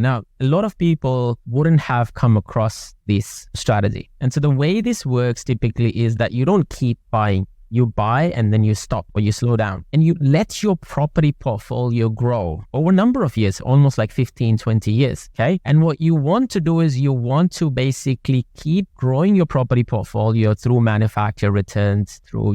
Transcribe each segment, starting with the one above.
Now, a lot of people wouldn't have come across this strategy. And so the way this works typically is that you don't keep buying. You buy and then you stop or you slow down and you let your property portfolio grow over a number of years, almost like 15, 20 years. Okay. And what you want to do is you want to basically keep growing your property portfolio through manufacturer returns, through,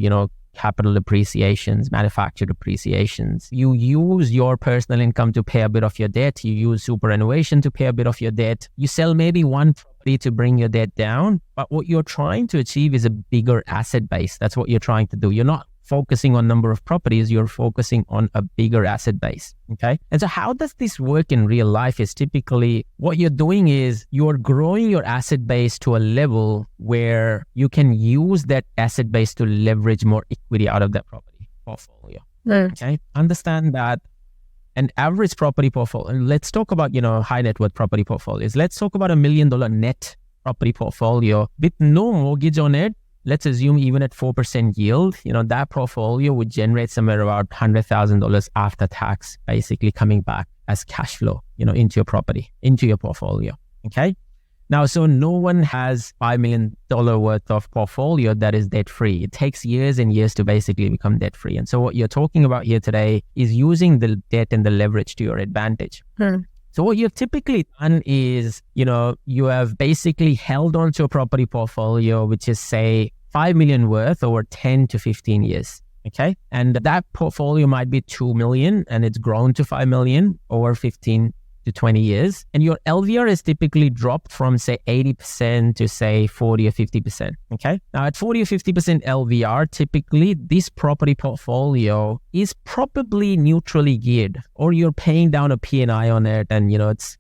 capital appreciations, manufactured appreciations. You use your personal income to pay a bit of your debt. You use superannuation to pay a bit of your debt. You sell maybe one property to bring your debt down. But what you're trying to achieve is a bigger asset base. That's what you're trying to do. You're not focusing on number of properties, you're focusing on a bigger asset base. Okay. And so how does this work in real life is typically what you're doing is you're growing your asset base to a level where you can use that asset base to leverage more equity out of that property portfolio. Okay. Understand that an average property portfolio, and let's talk about, high net worth property portfolios. Let's talk about $1 million net property portfolio with no mortgage on it. Let's assume even at 4% yield, that portfolio would generate somewhere about $100,000 after tax, basically coming back as cash flow, into your property, into your portfolio. Okay. Now, so no one has $5 million worth of portfolio that is debt free. It takes years and years to basically become debt free. And so what you're talking about here today is using the debt and the leverage to your advantage. So what you've typically done is, you have basically held on to a property portfolio, which is say 5 million worth over 10 to 15 years. Okay. And that portfolio might be 2 million and it's grown to 5 million over 15 to 20 years. And your LVR is typically dropped from say 80% to say 40 or 50%. Okay. Now at 40 or 50% LVR, typically this property portfolio is probably neutrally geared, or you're paying down a P&I on it and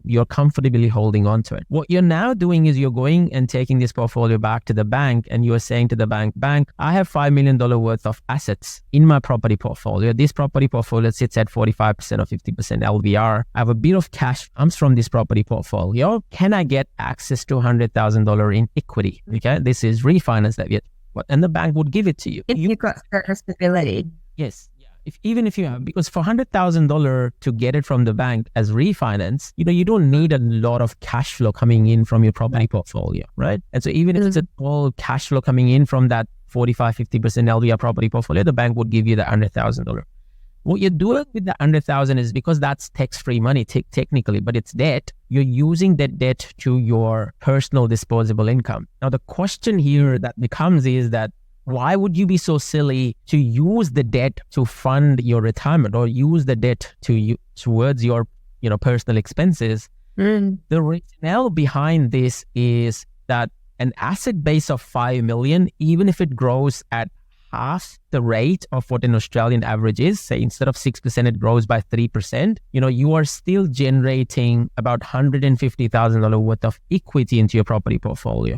you're comfortably holding on to it. What you're now doing is you're going and taking this portfolio back to the bank and you're saying to the bank, I have $5 million worth of assets in my property portfolio. This property portfolio sits at 45% or 50% LVR. I have a bit of cash comes from this property portfolio. Can I get access to $100,000 in equity? Okay, this is refinance that and the bank would give it to you. If you've got certain stability. Yes. Even if you have, because for $100,000 to get it from the bank as refinance, you don't need a lot of cash flow coming in from your property portfolio, right? And so even if it's a small cash flow coming in from that 45-50% LVR property portfolio, the bank would give you the $100,000. What you're doing with the $100,000 is because that's tax-free money technically, but it's debt. You're using that debt to your personal disposable income. Now, the question here that becomes is that why would you be so silly to use the debt to fund your retirement or use the debt towards your personal expenses? The rationale behind this is that an asset base of 5 million, even if it grows at half the rate of what an Australian average is, say instead of 6%, it grows by 3%, you are still generating about $150,000 worth of equity into your property portfolio.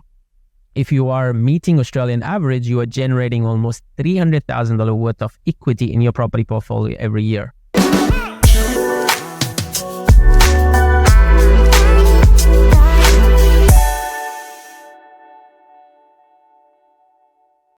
If you are meeting Australian average, you are generating almost $300,000 worth of equity in your property portfolio every year.